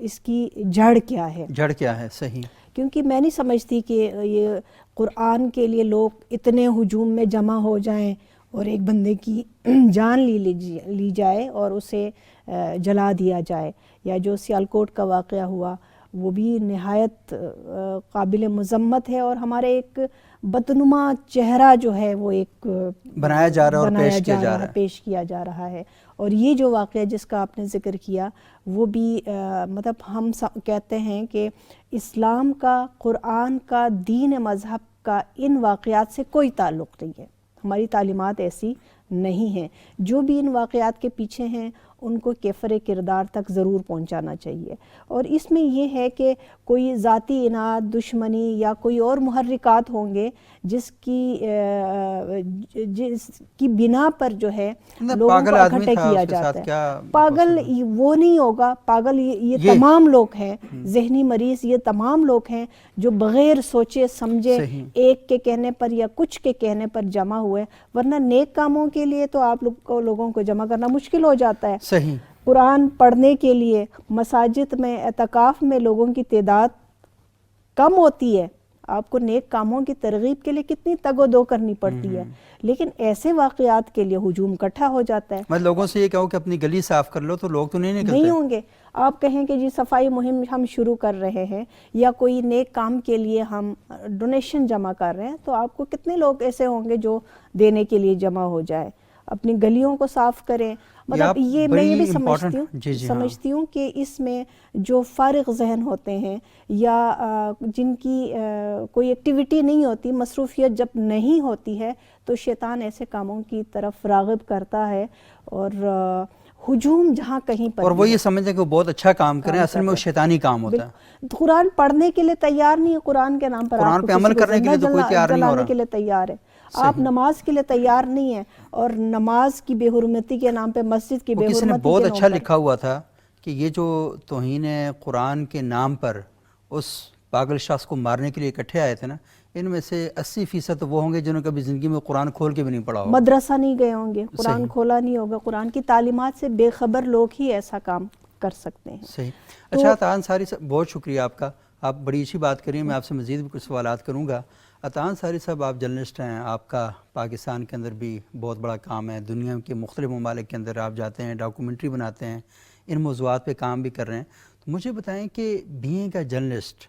اس کی جڑ کیا ہے. جڑ کیا ہے؟ صحیح. کیونکہ میں نہیں سمجھتی کہ یہ قرآن کے لیے لوگ اتنے ہجوم میں جمع ہو جائیں اور ایک بندے کی جان لی جائے اور اسے جلا دیا جائے. یا جو سیالکوٹ کا واقعہ ہوا وہ بھی نہایت قابل مذمت ہے، اور ہمارے ایک بدنما چہرہ جو ہے وہ ایک بنایا جا رہا ہے اور پیش کیا جا رہا ہے. اور یہ جو واقعہ جس کا آپ نے ذکر کیا وہ بھی مطلب ہم کہتے ہیں کہ اسلام کا، قرآن کا، دین مذہب کا ان واقعات سے کوئی تعلق نہیں ہے. ہماری تعلیمات ایسی نہیں ہیں. جو بھی ان واقعات کے پیچھے ہیں ان کو کیفر کردار تک ضرور پہنچانا چاہیے. اور اس میں یہ ہے کہ کوئی ذاتی اناد، دشمنی یا کوئی اور محرکات ہوں گے جس کی بنا پر جو ہے لوگوں کو اکٹھے کیا جاتا ہے. پاگل وہ نہیں ہوگا، پاگل یہ تمام لوگ ہیں، ذہنی مریض یہ تمام لوگ ہیں جو بغیر سوچے سمجھے ایک کے کہنے پر یا کچھ کے کہنے پر جمع ہوئے. ورنہ نیک کاموں کے لیے تو آپ لوگوں کو جمع کرنا مشکل ہو جاتا ہے. صحیح. قرآن پڑھنے کے لیے مساجد میں اعتکاف میں لوگوں کی تعداد کم ہوتی ہے. آپ کو نیک کاموں کی ترغیب کے لیے کتنی تگ و دو کرنی پڑتی ہے، لیکن ایسے واقعات کے لیے ہجوم اکٹھا ہو جاتا ہے. میں لوگوں سے یہ کہوں کہ اپنی گلی صاف کر لو تو لوگ تو نہیں نکلتے. نہیں ہوں گے. آپ کہیں کہ جی صفائی مہم ہم شروع کر رہے ہیں یا کوئی نیک کام کے لیے ہم ڈونیشن جمع کر رہے ہیں تو آپ کو کتنے لوگ ایسے ہوں گے جو دینے کے لیے جمع ہو جائے. اپنی گلیوں کو صاف کریں. مطلب یہ میں یہ بھی سمجھتی ہوں کہ اس میں جو فارغ ذہن ہوتے ہیں یا جن کی کوئی ایکٹیویٹی نہیں ہوتی، مصروفیت جب نہیں ہوتی ہے تو شیطان ایسے کاموں کی طرف راغب کرتا ہے اور ہجوم جہاں کہیں پر، اور وہ یہ سمجھتے ہیں کہ وہ بہت اچھا کام کریں، اصل میں وہ شیطانی کام ہوتا ہے. قرآن پڑھنے کے لیے تیار نہیں ہے، قرآن کے نام پر قرآن پہ عمل کرنے کے لیے تو کوئی تیار نہیں ہو رہا، کے لیے تیار ہے. آپ نماز کے لیے تیار نہیں ہیں اور نماز کی بے حرمتی کے نام پہ، مسجد کی بے حرمتی کے نام پر. کسی نے بہت اچھا لکھا ہوا تھا کہ یہ جو توہین قرآن کے نام پر اس پاگل شخص کو مارنے کے لیے اکٹھے آئے تھے نا، ان میں سے 80% وہ ہوں گے جنہوں نے کبھی زندگی میں قرآن کھول کے بھی نہیں پڑھا ہوگا، مدرسہ نہیں گئے ہوں گے، قرآن کھولا نہیں ہوگا. قرآن کی تعلیمات سے بے خبر لوگ ہی ایسا کام کر سکتے ہیں. صحیح. اچھا عطا صاری صاحب، بہت شکریہ آپ کا، آپ بڑی اچھی بات کریے. میں آپ سے مزید بھی کچھ سوالات کروں گا. عطا صاری صاحب، آپ جرنلسٹ ہیں، آپ کا پاکستان کے اندر بھی بہت بڑا کام ہے، دنیا کے مختلف ممالک کے اندر آپ جاتے ہیں، ڈاکومنٹری بناتے ہیں، ان موضوعات پہ کام بھی کر رہے ہیں. تو مجھے بتائیں کہ بینگ اے جرنلسٹ،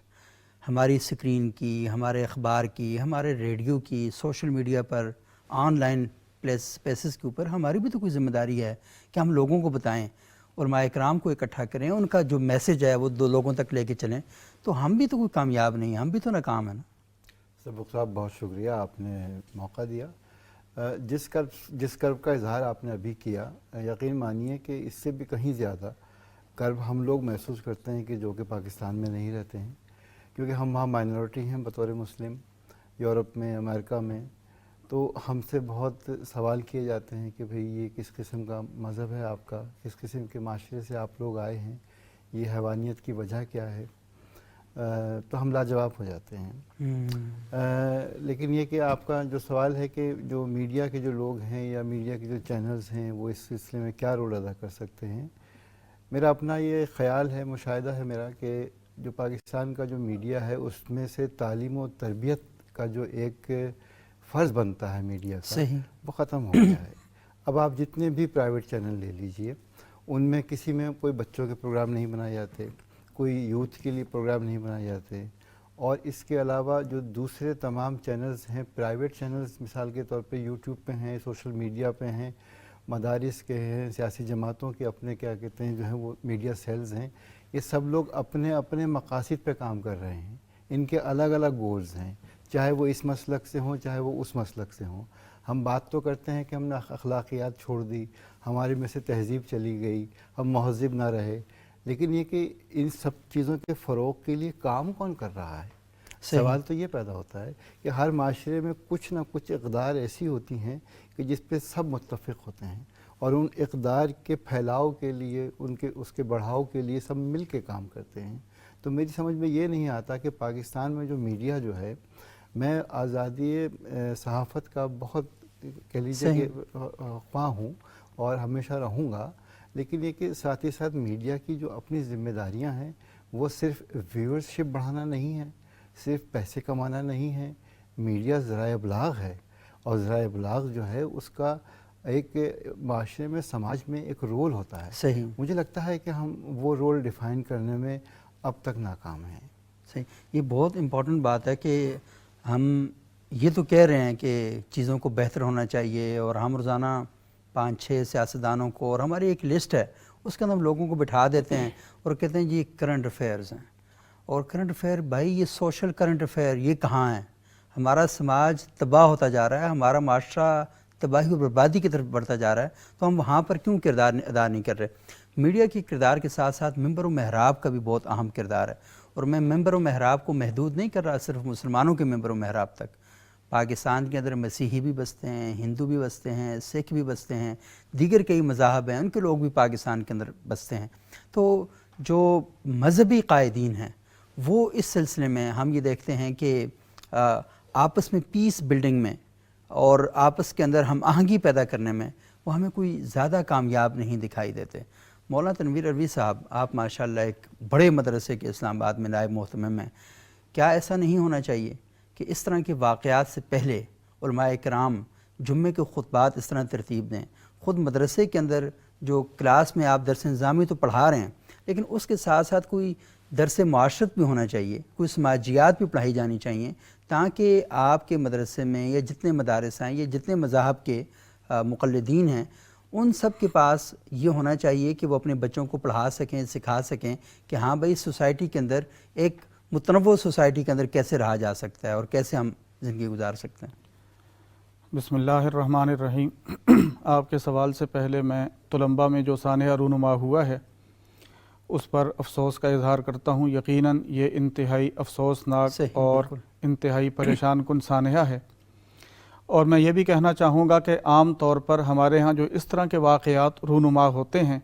ہماری اسکرین کی، ہمارے اخبار کی، ہمارے ریڈیو کی، social media per, on line spaces کے اوپر ہماری بھی تو کوئی ذمہ داری ہے کہ ہم لوگوں کو بتائیں، علماء اکرام کو اکٹھا کریں، ان کا جو میسج ہے وہ دو لوگوں تک لے کے چلیں. تو ہم بھی تو کوئی کامیاب نہیں ہیں، ہم بھی تو ناکام ہیں نا. سبق صاحب بہت شکریہ، آپ نے موقع دیا. جس کرب کا اظہار آپ نے ابھی کیا، یقین مانیے کہ اس سے بھی کہیں زیادہ کرب ہم لوگ محسوس کرتے ہیں کہ جو کہ پاکستان میں نہیں رہتے ہیں، کیونکہ ہم وہاں مائنورٹی ہیں بطور مسلم. یورپ میں، امریکہ میں تو ہم سے بہت سوال کیے جاتے ہیں کہ بھئی یہ کس قسم کا مذہب ہے آپ کا، کس قسم کے معاشرے سے آپ لوگ آئے ہیں، یہ حیوانیت کی وجہ کیا ہے. تو ہم لاجواب ہو جاتے ہیں. لیکن یہ کہ آپ کا جو سوال ہے کہ جو میڈیا کے جو لوگ ہیں یا میڈیا کے جو چینلز ہیں وہ اس سلسلے میں کیا رول ادا کر سکتے ہیں، میرا اپنا یہ خیال ہے، مشاہدہ ہے میرا، کہ جو پاکستان کا جو میڈیا ہے اس میں سے تعلیم و تربیت کا جو ایک فرض بنتا ہے میڈیا کا، وہ ختم ہو گیا ہے. اب آپ جتنے بھی پرائیویٹ چینل لے لیجئے، ان میں کسی میں کوئی بچوں کے پروگرام نہیں بنائے جاتے، کوئی یوتھ کے لیے پروگرام نہیں بنائے جاتے. اور اس کے علاوہ جو دوسرے تمام چینلز ہیں، پرائیویٹ چینلز مثال کے طور پہ یوٹیوب پہ ہیں، سوشل میڈیا پہ ہیں، مدارس کے ہیں، سیاسی جماعتوں کے اپنے کیا کہتے ہیں جو ہیں وہ میڈیا سیلز ہیں، یہ سب لوگ اپنے اپنے مقاصد پہ کام کر رہے ہیں. ان کے الگ الگ گولز ہیں، چاہے وہ اس مسلک سے ہوں چاہے وہ اس مسلک سے ہوں. ہم بات تو کرتے ہیں کہ ہم نے اخلاقیات چھوڑ دی، ہمارے میں سے تہذیب چلی گئی، ہم مہذب نہ رہے، لیکن یہ کہ ان سب چیزوں کے فروغ کے لیے کام کون کر رہا ہے؟ سوال تو یہ پیدا ہوتا ہے کہ ہر معاشرے میں کچھ نہ کچھ اقدار ایسی ہوتی ہیں کہ جس پہ سب متفق ہوتے ہیں، اور ان اقدار کے پھیلاؤ کے لیے، اس کے بڑھاؤ کے لیے سب مل کے کام کرتے ہیں. تو میری سمجھ میں یہ نہیں آتا کہ پاکستان میں جو میڈیا جو ہے، میں آزادی صحافت کا بہت کہہ لیجیے کہ خواہ ہوں اور ہمیشہ رہوں گا، لیکن یہ کہ ساتھ ہی ساتھ میڈیا کی جو اپنی ذمہ داریاں ہیں وہ صرف ویورشپ بڑھانا نہیں ہے، صرف پیسے کمانا نہیں ہے. میڈیا ذرائع ابلاغ ہے، اور ذرائع ابلاغ جو ہے اس کا ایک معاشرے میں، سماج میں ایک رول ہوتا ہے. صحیح. مجھے لگتا ہے کہ ہم وہ رول ڈیفائن کرنے میں اب تک ناکام ہیں. صحیح. یہ بہت امپورٹنٹ بات ہے کہ ہم یہ تو کہہ رہے ہیں کہ چیزوں کو بہتر ہونا چاہیے، اور ہم روزانہ 5-6 سیاستدانوں کو، اور ہماری ایک لسٹ ہے اس کے اندر ہم لوگوں کو بٹھا دیتے ہیں اور کہتے ہیں جی کرنٹ افیئرز ہیں. اور کرنٹ افیئر بھائی یہ سوشل کرنٹ افیئر یہ کہاں ہیں؟ ہمارا سماج تباہ ہوتا جا رہا ہے، ہمارا معاشرہ تباہی و بربادی کی طرف بڑھتا جا رہا ہے، تو ہم وہاں پر کیوں کردار ادا نہیں کر رہے؟ میڈیا کی کردار کے ساتھ ساتھ ممبر و محراب کا بھی بہت اہم کردار ہے. اور میں ممبر و محراب کو محدود نہیں کر رہا صرف مسلمانوں کے ممبر و محراب تک. پاکستان کے اندر مسیحی بھی بستے ہیں، ہندو بھی بستے ہیں، سکھ بھی بستے ہیں، دیگر کئی مذاہب ہیں ان کے لوگ بھی پاکستان کے اندر بستے ہیں. تو جو مذہبی قائدین ہیں وہ اس سلسلے میں ہم یہ دیکھتے ہیں کہ آپس میں پیس بلڈنگ میں اور آپس کے اندر ہم آہنگی پیدا کرنے میں وہ ہمیں کوئی زیادہ کامیاب نہیں دکھائی دیتے. مولانا تنویر اروی صاحب، آپ ماشاءاللہ ایک بڑے مدرسے کے اسلام آباد میں نائب محتمم ہیں. کیا ایسا نہیں ہونا چاہیے کہ اس طرح کے واقعات سے پہلے علماء کرام جمعے کے خطبات اس طرح ترتیب دیں؟ خود مدرسے کے اندر جو کلاس میں آپ درس نظامی تو پڑھا رہے ہیں، لیکن اس کے ساتھ ساتھ کوئی درس معاشرت بھی ہونا چاہیے، کوئی سماجیات بھی پڑھائی جانی چاہیے، تاکہ آپ کے مدرسے میں یا جتنے مدارس ہیں یا جتنے مذاہب کے مقلدین ہیں ان سب کے پاس یہ ہونا چاہیے کہ وہ اپنے بچوں کو پڑھا سکیں، سکھا سکیں کہ ہاں بھائی سوسائٹی کے اندر، ایک متنوع سوسائٹی کے اندر کیسے رہا جا سکتا ہے اور کیسے ہم زندگی گزار سکتے ہیں. بسم اللہ الرحمن الرحیم. آپ کے سوال سے پہلے میں طلباء میں جو سانحہ رونما ہوا ہے اس پر افسوس کا اظہار کرتا ہوں. یقیناً یہ انتہائی افسوسناک اور انتہائی پریشان کن سانحہ ہے. اور میں یہ بھی کہنا چاہوں گا کہ عام طور پر ہمارے ہاں جو اس طرح کے واقعات رونما ہوتے ہیں،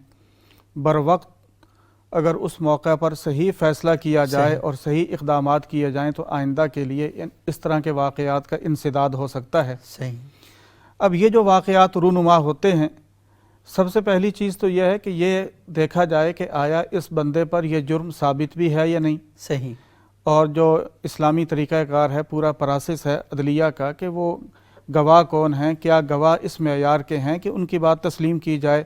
بروقت اگر اس موقع پر صحیح فیصلہ کیا جائے اور صحیح اقدامات کیے جائیں تو آئندہ کے لیے اس طرح کے واقعات کا انسداد ہو سکتا ہے. صحیح. اب یہ جو واقعات رونما ہوتے ہیں، سب سے پہلی چیز تو یہ ہے کہ یہ دیکھا جائے کہ آیا اس بندے پر یہ جرم ثابت بھی ہے یا نہیں. صحیح. اور جو اسلامی طریقہ کار ہے، پورا پروسیس ہے عدلیہ کا کہ وہ گواہ کون ہیں، کیا گواہ اس معیار کے ہیں کہ ان کی بات تسلیم کی جائے،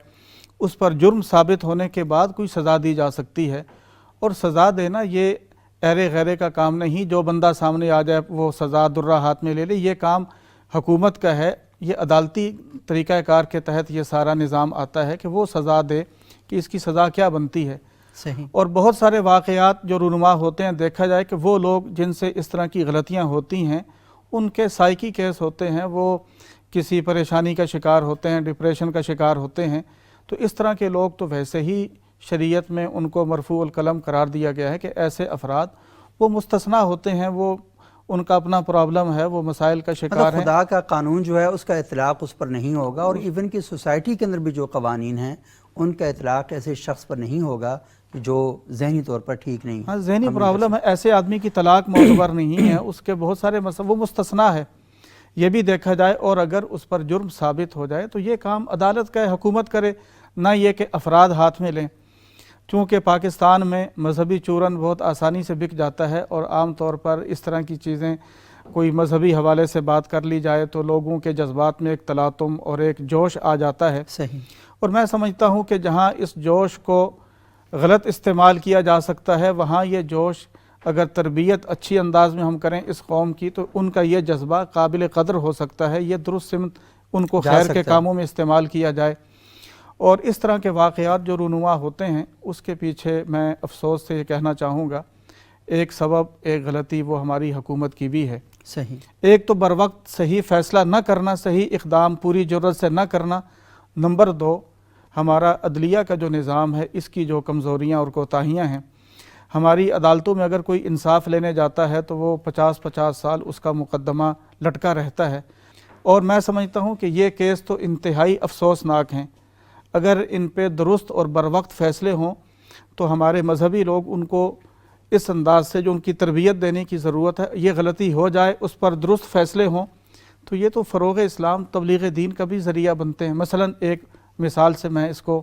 اس پر جرم ثابت ہونے کے بعد کوئی سزا دی جا سکتی ہے. اور سزا دینا یہ ایرے غیرے کا کام نہیں، جو بندہ سامنے آ جائے وہ سزا درہ ہاتھ میں لے لے. یہ کام حکومت کا ہے، یہ عدالتی طریقہ کار کے تحت یہ سارا نظام آتا ہے کہ وہ سزا دے کہ اس کی سزا کیا بنتی ہے. صحیح. اور بہت سارے واقعات جو رونما ہوتے ہیں، دیکھا جائے کہ وہ لوگ جن سے اس طرح کی غلطیاں ہوتی ہیں ان کے سائیکی کیس ہوتے ہیں، وہ کسی پریشانی کا شکار ہوتے ہیں، ڈپریشن کا شکار ہوتے ہیں. تو اس طرح کے لوگ تو ویسے ہی شریعت میں ان کو مرفوع القلم قرار دیا گیا ہے کہ ایسے افراد وہ مستثنا ہوتے ہیں، وہ ان کا اپنا پرابلم ہے، وہ مسائل کا شکار ہیں. خدا کا قانون جو ہے اس کا اطلاق اس پر نہیں ہوگا، اور ایون کی سوسائٹی کے اندر بھی جو قوانین ہیں ان کا اطلاق ایسے شخص پر نہیں ہوگا جو ذہنی طور پر ٹھیک نہیں. ہاں، ذہنی پرابلم ہے، ایسے آدمی کی طلاق معتبر نہیں ہے، اس کے بہت سارے وہ مستثنا ہے، یہ بھی دیکھا جائے. اور اگر اس پر جرم ثابت ہو جائے تو یہ کام عدالت کا ہے، حکومت کرے، نہ یہ کہ افراد ہاتھ میں لیں. چونکہ پاکستان میں مذہبی چورن بہت آسانی سے بک جاتا ہے، اور عام طور پر اس طرح کی چیزیں کوئی مذہبی حوالے سے بات کر لی جائے تو لوگوں کے جذبات میں ایک تلاطم اور ایک جوش آ جاتا ہے. صحیح. اور میں سمجھتا ہوں کہ جہاں اس جوش کو غلط استعمال کیا جا سکتا ہے، وہاں یہ جوش اگر تربیت اچھی انداز میں ہم کریں اس قوم کی تو ان کا یہ جذبہ قابل قدر ہو سکتا ہے، یہ درست سمت ان کو خیر کے کاموں میں استعمال کیا جائے. اور اس طرح کے واقعات جو رونما ہوتے ہیں اس کے پیچھے میں افسوس سے یہ کہنا چاہوں گا ایک سبب، ایک غلطی وہ ہماری حکومت کی بھی ہے. صحیح. ایک تو بروقت صحیح فیصلہ نہ کرنا، صحیح اقدام پوری جرات سے نہ کرنا. نمبر 2، ہمارا عدلیہ کا جو نظام ہے اس کی جو کمزوریاں اور کوتاہیاں ہیں. ہماری عدالتوں میں اگر کوئی انصاف لینے جاتا ہے تو وہ 50 سال اس کا مقدمہ لٹکا رہتا ہے. اور میں سمجھتا ہوں کہ یہ کیس تو انتہائی افسوسناک ہیں. اگر ان پہ درست اور بروقت فیصلے ہوں تو ہمارے مذہبی لوگ ان کو اس انداز سے جو ان کی تربیت دینے کی ضرورت ہے، یہ غلطی ہو جائے اس پر درست فیصلے ہوں تو یہ تو فروغ اسلام، تبلیغ دین کا بھی ذریعہ بنتے ہیں. مثلا ایک مثال سے میں اس کو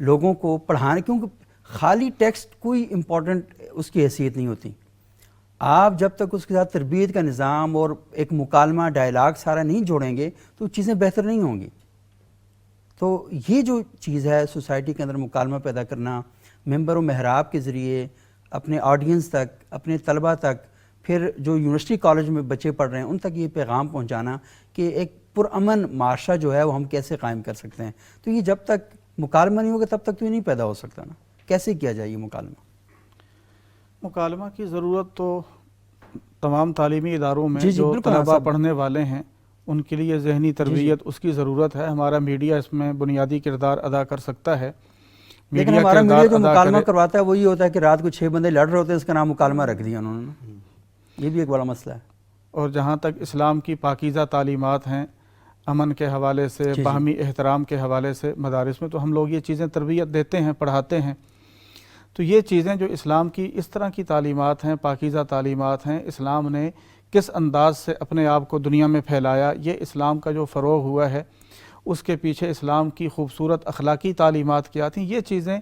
لوگوں کو پڑھانے، کیونکہ خالی ٹیکسٹ کوئی امپورٹنٹ اس کی حیثیت نہیں ہوتی. آپ جب تک اس کے ساتھ تربیت کا نظام اور ایک مکالمہ ڈائلاگ سارا نہیں جوڑیں گے تو چیزیں بہتر نہیں ہوں گی. تو یہ جو چیز ہے سوسائٹی کے اندر مکالمہ پیدا کرنا، ممبر و محراب کے ذریعے اپنے آڈینس تک، اپنے طلبہ تک، پھر جو یونیورسٹی کالج میں بچے پڑھ رہے ہیں ان تک یہ پیغام پہنچانا کہ ایک پرامن معاشرہ جو ہے وہ ہم کیسے قائم کر سکتے ہیں. تو یہ جب تک مکالمہ نہیں ہوگا تب تک تو یہ نہیں پیدا ہو سکتا نا. کیسے کیا جائے یہ مکالمہ؟ مکالمہ کی ضرورت تو تمام تعلیمی اداروں میں جی جو بالکل طلباء پڑھنے والے ہیں ان کے لیے ذہنی تربیت اس کی ضرورت ہے. ہمارا میڈیا اس میں بنیادی کردار ادا کر سکتا ہے. لیکن ہمارا میڈیا جو مکالمہ کرواتا ہے وہی ہوتا ہے کہ رات کو 6 بندے لڑ رہے ہوتے ہیں، اس کا نام مکالمہ رکھ دیا انہوں نے. یہ بھی ایک بڑا مسئلہ ہے. اور جہاں تک اسلام کی پاکیزہ تعلیمات ہیں امن کے حوالے سے، باہمی احترام کے حوالے سے، مدارس میں تو ہم لوگ یہ چیزیں تربیت دیتے ہیں، پڑھاتے ہیں. تو یہ چیزیں جو اسلام کی اس طرح کی تعلیمات ہیں، پاکیزہ تعلیمات ہیں، اسلام نے کس انداز سے اپنے آپ کو دنیا میں پھیلایا، یہ اسلام کا جو فروغ ہوا ہے اس کے پیچھے اسلام کی خوبصورت اخلاقی تعلیمات کیا تھیں، یہ چیزیں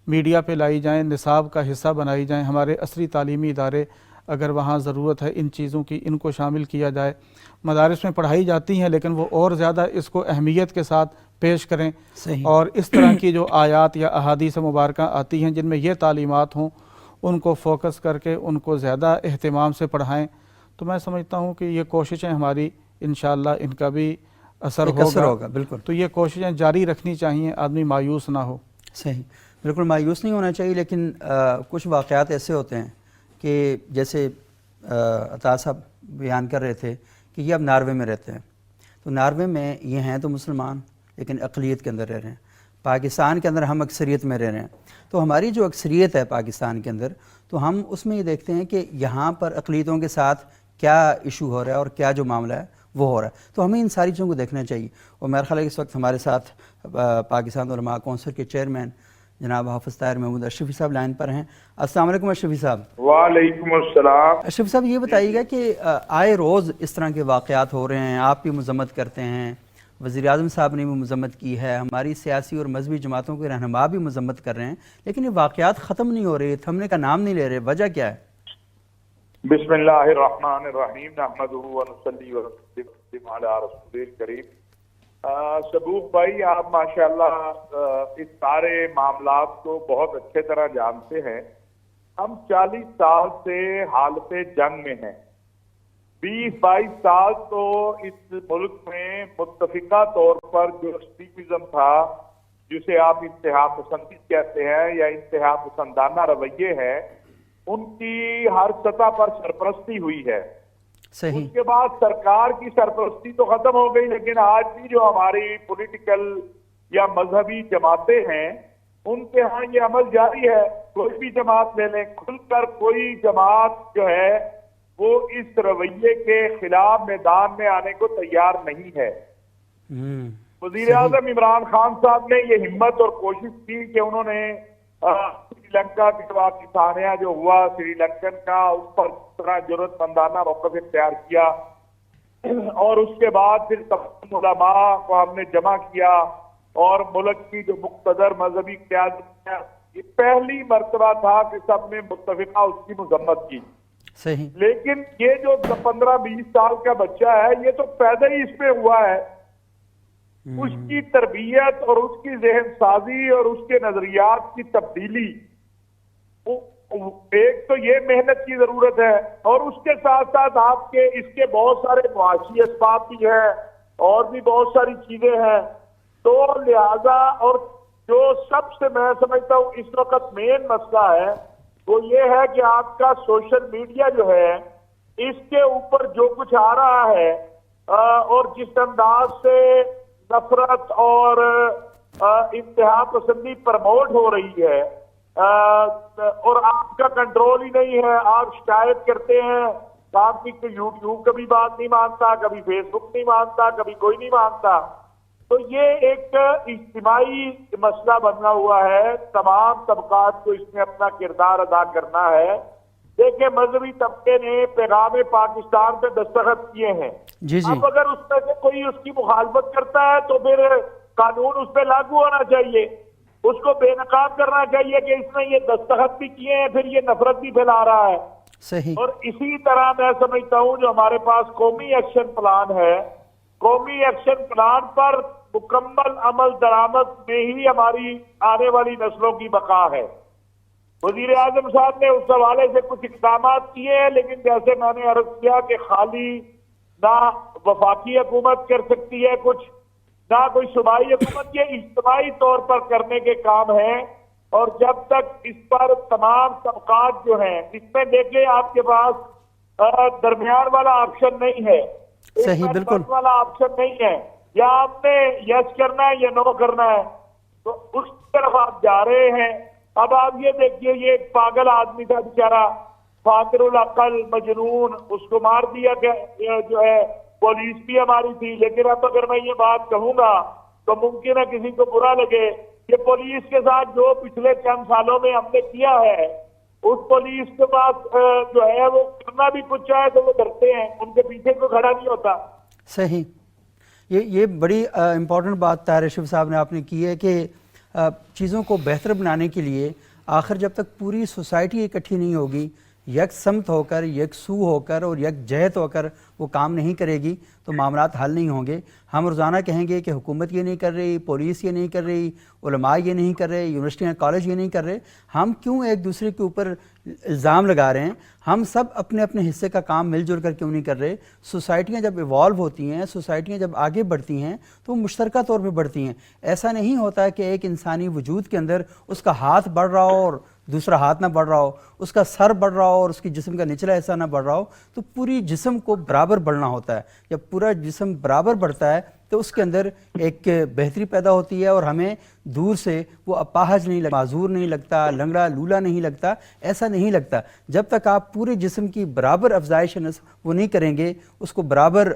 میڈیا پہ لائی جائیں، نصاب کا حصہ بنائی جائیں. ہمارے عصری تعلیمی ادارے اگر وہاں ضرورت ہے ان چیزوں کی، ان کو شامل کیا جائے. مدارس میں پڑھائی جاتی ہیں لیکن وہ اور زیادہ اس کو اہمیت کے ساتھ پیش کریں. اور اس طرح کی جو آیات یا احادیث مبارکہ آتی ہیں جن میں یہ تعلیمات ہوں ان کو فوکس کر کے ان کو زیادہ اہتمام سے پڑھائیں. تو میں سمجھتا ہوں کہ یہ کوششیں ہماری انشاءاللہ ان کا بھی اثر ہوگا. بالکل. تو یہ کوششیں جاری رکھنی چاہیے، آدمی مایوس نہ ہو. صحیح، بالکل مایوس نہیں ہونا چاہیے. لیکن کچھ واقعات ایسے ہوتے ہیں کہ جیسے عطا صاحب بیان کر رہے تھے کہ یہ اب ناروے میں رہتے ہیں. تو ناروے میں یہ ہیں تو مسلمان لیکن اقلیت کے اندر رہ رہے ہیں. پاکستان کے اندر ہم اکثریت میں رہ رہے ہیں. تو ہماری جو اکثریت ہے پاکستان کے اندر، تو ہم اس میں یہ دیکھتے ہیں کہ یہاں پر اقلیتوں کے ساتھ کیا ایشو ہو رہا ہے اور کیا جو معاملہ ہے وہ ہو رہا ہے. تو ہمیں ان ساری چیزوں کو دیکھنا چاہیے. اور میرا خیال ہے کہ اس وقت ہمارے ساتھ پاکستان علماء کونسل کے چیئرمین جناب حافظ طاہر محمود اشرفی صاحب لائن پر ہیں. السلام علیکم اشرفی صاحب. وعلیکم السلام. اشرفی صاحب یہ بتائیے گا کہ آئے روز اس طرح کے واقعات ہو رہے ہیں، آپ بھی مذمت کرتے ہیں، وزیر اعظم صاحب نے بھی مذمت کی ہے، ہماری سیاسی اور مذہبی جماعتوں کے رہنما بھی مذمت کر رہے ہیں، لیکن یہ واقعات ختم نہیں ہو رہے، تھمنے کا نام نہیں لے رہے. وجہ کیا ہے؟ بسم اللہ الرحمن الرحیم، نحمدہ ونصلی ونسلم علی رسول الکریم. صبوح بھائی، آپ ماشاءاللہ اس سارے معاملات کو بہت اچھے طرح جانتے ہیں. ہم 40 سال سے حالت جنگ میں ہیں. 20-22 سال تو اس ملک میں متفقہ طور پر جو ایکسٹریمزم تھا، جسے آپ انتہا پسندی کہتے ہیں یا انتہا پسندانہ رویے ہیں، ان کی ہر سطح پر سرپرستی ہوئی ہے. صحیح. اس کے بعد سرکار کی سرپرستی تو ختم ہو گئی، لیکن آج بھی جو ہماری پولیٹیکل یا مذہبی جماعتیں ہیں ان کے ہاں یہ عمل جاری ہے. کوئی بھی جماعت لے لیں، کھل کر کوئی جماعت جو ہے وہ اس رویے کے خلاف میدان میں آنے کو تیار نہیں ہے. وزیر اعظم عمران خان صاحب نے یہ ہمت اور کوشش کی کہ انہوں نے سری لنکا کے پاکستانیہ جو ہوا سری لنکن کا، اس پر طرح ضرورت مندانہ موقف اختیار کیا، اور اس کے بعد پھر تمام علماء کو ہم نے جمع کیا اور ملک کی جو مقتدر مذہبی قیادت ہے، یہ پہلی مرتبہ تھا کہ سب نے متفقہ اس کی مذمت کی. صحیح. لیکن یہ جو 15-20 سال کا بچہ ہے یہ تو پیدا ہی اس پہ ہوا ہے. اس کی تربیت اور اس کی ذہن سازی اور اس کے نظریات کی تبدیلی، ایک تو یہ محنت کی ضرورت ہے، اور اس کے ساتھ ساتھ آپ کے اس کے بہت سارے معاشی اسباب بھی ہیں اور بھی بہت ساری چیزیں ہیں. تو لہذا اور جو سب سے میں سمجھتا ہوں اس وقت مین مسئلہ ہے وہ یہ ہے کہ آپ کا سوشل میڈیا جو ہے اس کے اوپر جو کچھ آ رہا ہے اور جس انداز سے نفرت اور انتہا پسندی پرموٹ ہو رہی ہے، اور آپ کا کنٹرول ہی نہیں ہے. آپ شکایت کرتے ہیں، آپ کی یوٹیوب کبھی بات نہیں مانتا، کبھی فیس بک نہیں مانتا، کبھی کوئی نہیں مانتا. تو یہ ایک اجتماعی مسئلہ بنا ہوا ہے. تمام طبقات کو اس میں اپنا کردار ادا کرنا ہے. دیکھیں، مذہبی طبقے نے پیغام پاکستان پہ دستخط کیے ہیں. جی. اب اگر اس میں سے کوئی اس کی مخالفت کرتا ہے تو پھر قانون اس پہ لاگو ہونا چاہیے. اس کو بے نقاب کرنا چاہیے کہ اس نے یہ دستخط بھی کیے ہیں پھر یہ نفرت بھی پھیلا رہا ہے. صحیح. اور اسی طرح میں سمجھتا ہوں جو ہمارے پاس قومی ایکشن پلان ہے، قومی ایکشن پلان پر مکمل عمل درآمد میں ہی ہماری آنے والی نسلوں کی بقا ہے. وزیر اعظم صاحب نے اس حوالے سے کچھ اقدامات کیے ہیں، لیکن جیسے میں نے عرض کیا کہ خالی نہ وفاقی حکومت کر سکتی ہے کچھ، نہ کوئی صوبائی حکومت، یہ اجتماعی طور پر کرنے کے کام ہیں. اور جب تک اس پر تمام طبقات جو ہیں، اس میں دیکھیں آپ کے پاس درمیان والا آپشن نہیں ہے، صحیح بالکل والا آپشن نہیں ہے، یا آپ نے یس کرنا ہے یا نو کرنا ہے، تو اس طرف آپ جا رہے ہیں. اب آپ یہ دیکھیے، یہ ایک پاگل آدمی تھا بیچارہ، فاقر العقل مجنون، اس کو مار دیا گیا جو ہے. پولیس بھی ہماری تھی، لیکن اب اگر میں یہ بات کہوں گا تو ممکن ہے کسی کو برا لگے. یہ پولیس کے ساتھ جو پچھلے چند سالوں میں ہم نے کیا ہے، اس پولیس کے پاس جو ہے وہ کرنا بھی کچھ چاہے تو وہ ڈرتے ہیں، ان کے پیچھے کوئی کھڑا نہیں ہوتا. صحیح. یہ بڑی امپورٹنٹ بات طاہر اشرف صاحب نے آپ نے کی ہے کہ چیزوں کو بہتر بنانے کے لیے آخر جب تک پوری سوسائٹی اکٹھی نہیں ہوگی، یک سمت ہو کر، یکسو ہو کر اور یک جہت ہو کر وہ کام نہیں کرے گی تو معاملات حل نہیں ہوں گے. ہم روزانہ کہیں گے کہ حکومت یہ نہیں کر رہی، پولیس یہ نہیں کر رہی، علماء یہ نہیں کر رہے، یونیورسٹیاں کالج یہ نہیں کر رہے. ہم کیوں ایک دوسرے کے اوپر الزام لگا رہے ہیں؟ ہم سب اپنے اپنے حصے کا کام مل جل کر کیوں نہیں کر رہے؟ سوسائٹیاں جب ایوالو ہوتی ہیں، سوسائٹیاں جب آگے بڑھتی ہیں تو وہ مشترکہ طور پہ بڑھتی ہیں. ایسا نہیں ہوتا کہ ایک انسانی وجود کے اندر اس کا ہاتھ بڑھ رہا ہو اور دوسرا ہاتھ نہ بڑھ رہا ہو، اس کا سر بڑھ رہا ہو اور اس کی جسم کا نچلا حصہ نہ بڑھ رہا ہو. تو پوری جسم کو برابر بڑھنا ہوتا ہے. جب پورا جسم برابر بڑھتا ہے تو اس کے اندر ایک بہتری پیدا ہوتی ہے اور ہمیں دور سے وہ اپاہج نہیں لگتا، معذور نہیں لگتا، لنگڑا لولا نہیں لگتا. ایسا نہیں لگتا. جب تک آپ پورے جسم کی برابر افزائش وہ نہیں کریں گے، اس کو برابر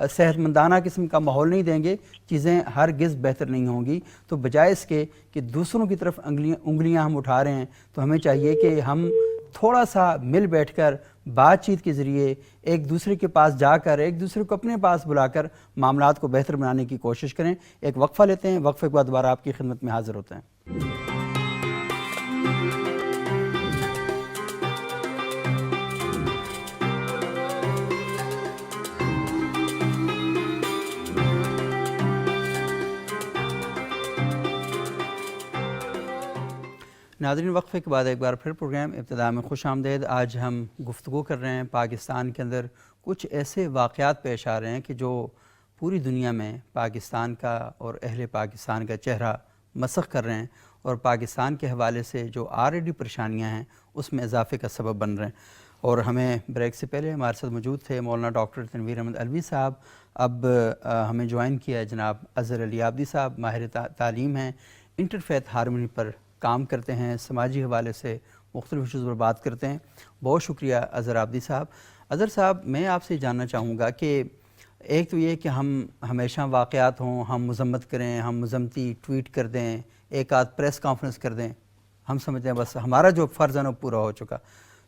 صحت مندانہ قسم کا ماحول نہیں دیں گے، چیزیں ہرگز بہتر نہیں ہوں گی. تو بجائے اس کے کہ دوسروں کی طرف انگلیاں ہم اٹھا رہے ہیں، تو ہمیں چاہیے کہ ہم تھوڑا سا مل بیٹھ کر بات چیت کے ذریعے ایک دوسرے کے پاس جا کر، ایک دوسرے کو اپنے پاس بلا کر معاملات کو بہتر بنانے کی کوشش کریں. ایک وقفہ لیتے ہیں، وقفے کے بعد دوبارہ آپ کی خدمت میں حاضر ہوتے ہیں. ناظرین، وقفے کے بعد ایک بار پھر پروگرام ابتدا میں خوش آمدید. آج ہم گفتگو کر رہے ہیں پاکستان کے اندر کچھ ایسے واقعات پیش آ رہے ہیں کہ جو پوری دنیا میں پاکستان کا اور اہل پاکستان کا چہرہ مسخ کر رہے ہیں، اور پاکستان کے حوالے سے جو آلریڈی پریشانیاں ہیں اس میں اضافے کا سبب بن رہے ہیں. اور ہمیں بریک سے پہلے ہمارے ساتھ موجود تھے مولانا ڈاکٹر تنویر احمد علوی صاحب. اب ہمیں جوائن کیا ہے جناب اظہر علی عابدی صاحب، ماہر تعلیم ہیں، انٹرفیتھ ہارمونی پر کام کرتے ہیں، سماجی حوالے سے مختلف ایشوز پر بات کرتے ہیں. بہت شکریہ اظہر عابدی صاحب. اظہر صاحب، میں آپ سے جاننا چاہوں گا کہ ایک تو یہ کہ ہم ہمیشہ واقعات ہوں، ہم مذمت کریں، ہم مذمتی ٹویٹ کر دیں، ایک آدھ پریس کانفرنس کر دیں، ہم سمجھتے ہیں بس ہمارا جو فرض ہے وہ پورا ہو چکا.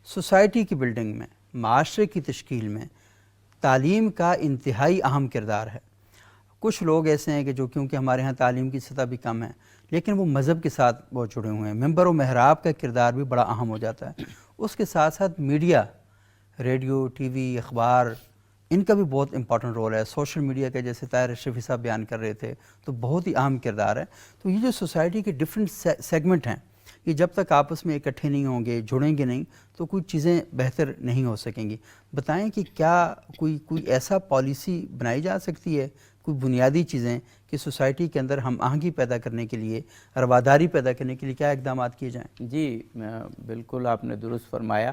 سوسائٹی کی بلڈنگ میں، معاشرے کی تشکیل میں تعلیم کا انتہائی اہم کردار ہے. کچھ لوگ ایسے ہیں کہ جو کیونکہ ہمارے ہاں تعلیم کی سطح بھی کم ہے لیکن وہ مذہب کے ساتھ بہت جڑے ہوئے ہیں. ممبر و محراب کا کردار بھی بڑا اہم ہو جاتا ہے. اس کے ساتھ ساتھ میڈیا، ریڈیو، ٹی وی، اخبار، ان کا بھی بہت امپورٹنٹ رول ہے. سوشل میڈیا کا جیسے طاہر اشرفی صاحب بیان کر رہے تھے تو بہت ہی اہم کردار ہے. تو یہ جو سوسائٹی کے ڈفرینٹ سیگمنٹ ہیں، یہ جب تک آپس میں اکٹھے نہیں ہوں گے، جڑیں گے نہیں، تو کوئی چیزیں بہتر نہیں ہو سکیں گی. بتائیں کہ کیا کوئی ایسا پالیسی بنائی جا سکتی ہے، کوئی بنیادی چیزیں کہ سوسائٹی کے اندر ہم آہنگی پیدا کرنے کے لیے، رواداری پیدا کرنے کے لیے کیا اقدامات کیے جائیں؟ جی بالکل آپ نے درست فرمایا.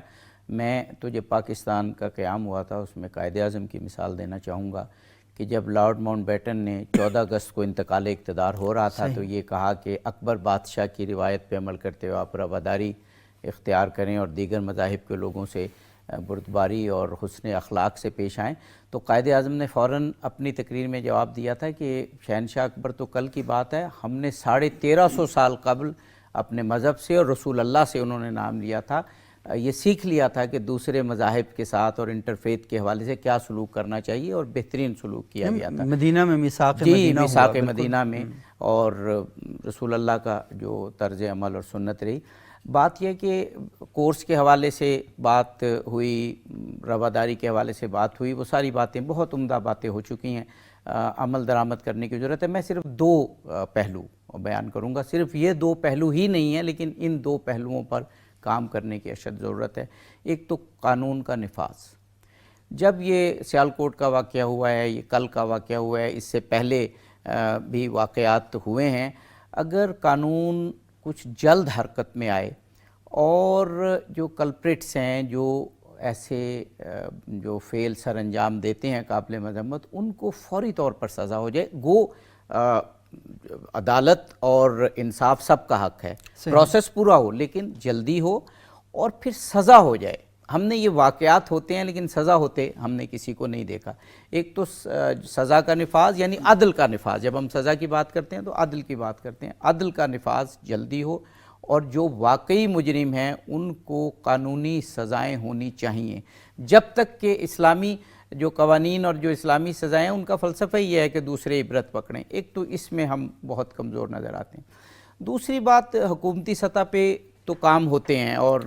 میں تو جب پاکستان کا قیام ہوا تھا اس میں قائد اعظم کی مثال دینا چاہوں گا کہ جب لارڈ ماؤنٹ بیٹن نے 14 اگست کو انتقال اقتدار ہو رہا تھا تو یہ کہا کہ اکبر بادشاہ کی روایت پہ عمل کرتے ہوئے آپ رواداری اختیار کریں اور دیگر مذاہب کے لوگوں سے بردباری اور حسن اخلاق سے پیش آئیں. تو قائد اعظم نے فوراً اپنی تقریر میں جواب دیا تھا کہ شہنشاہ اکبر تو کل کی بات ہے، ہم نے 1350 سال قبل اپنے مذہب سے اور رسول اللہ سے انہوں نے نام لیا تھا یہ سیکھ لیا تھا کہ دوسرے مذاہب کے ساتھ اور انٹرفیتھ کے حوالے سے کیا سلوک کرنا چاہیے، اور بہترین سلوک کیا گیا تھا مدینہ میں میثاق جی مدینہ ہوا، میثاق بالکل۔ مدینہ میں، اور رسول اللہ کا جو طرز عمل اور سنت رہی۔ بات یہ کہ کورس کے حوالے سے بات ہوئی، رواداری کے حوالے سے بات ہوئی، وہ ساری باتیں بہت عمدہ باتیں ہو چکی ہیں، عمل درآمد کرنے کی ضرورت ہے۔ میں صرف دو پہلو بیان کروں گا، صرف یہ دو پہلو ہی نہیں ہیں، لیکن ان دو پہلوؤں پر کام کرنے کی اشد ضرورت ہے۔ ایک تو قانون کا نفاذ۔ جب یہ سیالکوٹ کا واقعہ ہوا ہے، یہ کل کا واقعہ ہوا ہے، اس سے پہلے بھی واقعات ہوئے ہیں، اگر قانون کچھ جلد حرکت میں آئے اور جو کلپریٹس ہیں، جو ایسے جو فعل سر انجام دیتے ہیں قابل مذمت، ان کو فوری طور پر سزا ہو جائے، گو عدالت اور انصاف سب کا حق ہے، پروسیس پورا ہو لیکن جلدی ہو اور پھر سزا ہو جائے۔ ہم نے یہ واقعات ہوتے ہیں لیکن سزا ہوتے ہم نے کسی کو نہیں دیکھا۔ ایک تو سزا کا نفاذ یعنی عدل کا نفاذ، جب ہم سزا کی بات کرتے ہیں تو عدل کی بات کرتے ہیں، عدل کا نفاذ جلدی ہو، اور جو واقعی مجرم ہیں ان کو قانونی سزائیں ہونی چاہیے۔ جب تک کہ اسلامی جو قوانین اور جو اسلامی سزائیں ہیں ان کا فلسفہ یہ ہے کہ دوسرے عبرت پکڑیں، ایک تو اس میں ہم بہت کمزور نظر آتے ہیں۔ دوسری بات، حکومتی سطح پہ تو کام ہوتے ہیں اور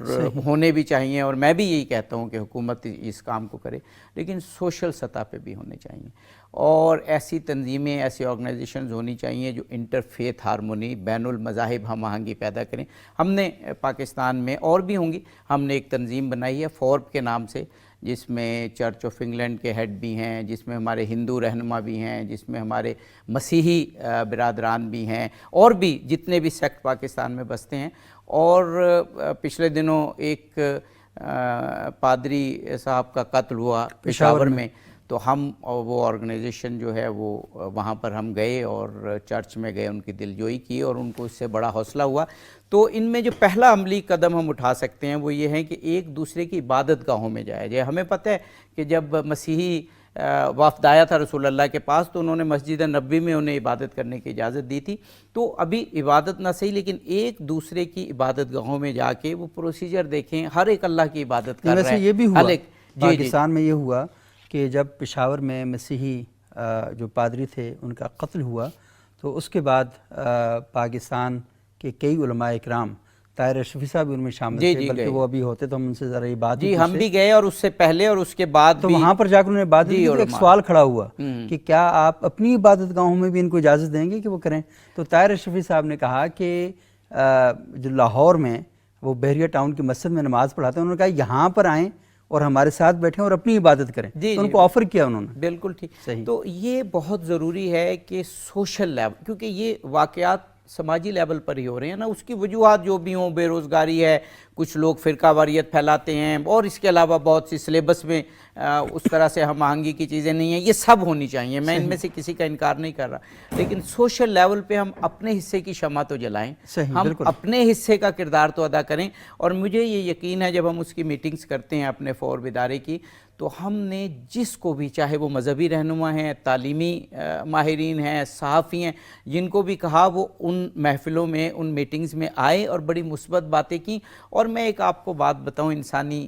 ہونے بھی چاہیے، اور میں بھی یہی کہتا ہوں کہ حکومت اس کام کو کرے، لیکن سوشل سطح پہ بھی ہونے چاہیے، اور ایسی تنظیمیں، ایسی آرگنائزیشنز ہونی چاہیے جو انٹرفیتھ ہارمونی، بین المذاہب ہم آہنگی پیدا کریں۔ ہم نے پاکستان میں اور بھی ہوں گی، ہم نے ایک تنظیم بنائی ہے فورب کے نام سے، جس میں چرچ آف انگلینڈ کے ہیڈ بھی ہیں، جس میں ہمارے ہندو رہنما بھی ہیں، جس میں ہمارے مسیحی برادران بھی ہیں، اور بھی جتنے بھی سیکٹ پاکستان میں بستے ہیں۔ اور پچھلے دنوں ایک پادری صاحب کا قتل ہوا پشاور میں، تو ہم وہ آرگنائزیشن جو ہے وہ وہاں پر ہم گئے اور چرچ میں گئے، ان کی دلجوئی کی، اور ان کو اس سے بڑا حوصلہ ہوا۔ تو ان میں جو پہلا عملی قدم ہم اٹھا سکتے ہیں وہ یہ ہے کہ ایک دوسرے کی عبادت گاہوں میں جایا جائے۔ ہمیں پتہ ہے کہ جب مسیحی وفد آیا تھا رسول اللہ کے پاس تو انہوں نے مسجد نبوی میں انہیں عبادت کرنے کی اجازت دی تھی، تو ابھی عبادت نہ صحیح لیکن ایک دوسرے کی عبادت گاہوں میں جا کے وہ پروسیجر دیکھیں، ہر ایک اللہ کی عبادت کر رہا ہے۔ ویسے یہ بھی ہوا پاکستان پاکستان میں یہ ہوا کہ جب پشاور میں مسیحی جو پادری تھے ان کا قتل ہوا، تو اس کے بعد پاکستان کے کئی علماء اکرام، طاہر اشرفی صاحب بھی ان میں شامل تھے، بلکہ وہ ابھی ہوتے تو ہم ان سے ذرا یہ بات جی ہم بھی گئے، اور اس سے پہلے اور اس کے بعد تو بھی وہاں پر جا کر انہوں نے بات کی، ایک سوال کھڑا ہوا کہ کیا آپ اپنی عبادت گاہوں میں بھی ان کو اجازت دیں گے کہ وہ کریں؟ تو طاہر اشرفی صاحب نے کہا کہ جو لاہور میں وہ بحریہ ٹاؤن کی مسجد میں نماز پڑھاتے ہیں، انہوں نے کہا یہاں پر آئیں اور ہمارے ساتھ بیٹھیں اور اپنی عبادت کریں، تو ان کو آفر کیا انہوں نے۔ بالکل ٹھیک۔ تو یہ بہت ضروری ہے کہ سوشل لیول، کیونکہ یہ واقعات سماجی لیول پر ہی ہو رہے ہیں نا، اس کی وجوہات جو بھی ہوں، بے روزگاری ہے، کچھ لوگ فرقہ واریت پھیلاتے ہیں، اور اس کے علاوہ بہت سی سلیبس میں اس طرح سے ہم آہنگی کی چیزیں نہیں ہیں، یہ سب ہونی چاہیے، میں ان میں سے کسی کا انکار نہیں کر رہا، لیکن سوشل لیول پہ ہم اپنے حصے کی شمع تو جلائیں، ہم اپنے حصے کا کردار تو ادا کریں۔ اور مجھے یہ یقین ہے جب ہم اس کی میٹنگز کرتے ہیں اپنے فورب ادارے کی، تو ہم نے جس کو بھی، چاہے وہ مذہبی رہنما ہیں، تعلیمی ماہرین ہیں، صحافی ہیں، جن کو بھی کہا وہ ان محفلوں میں، ان میٹنگز میں آئے اور بڑی مثبت باتیں کی۔ اور میں ایک آپ کو بات بتاؤں، انسانی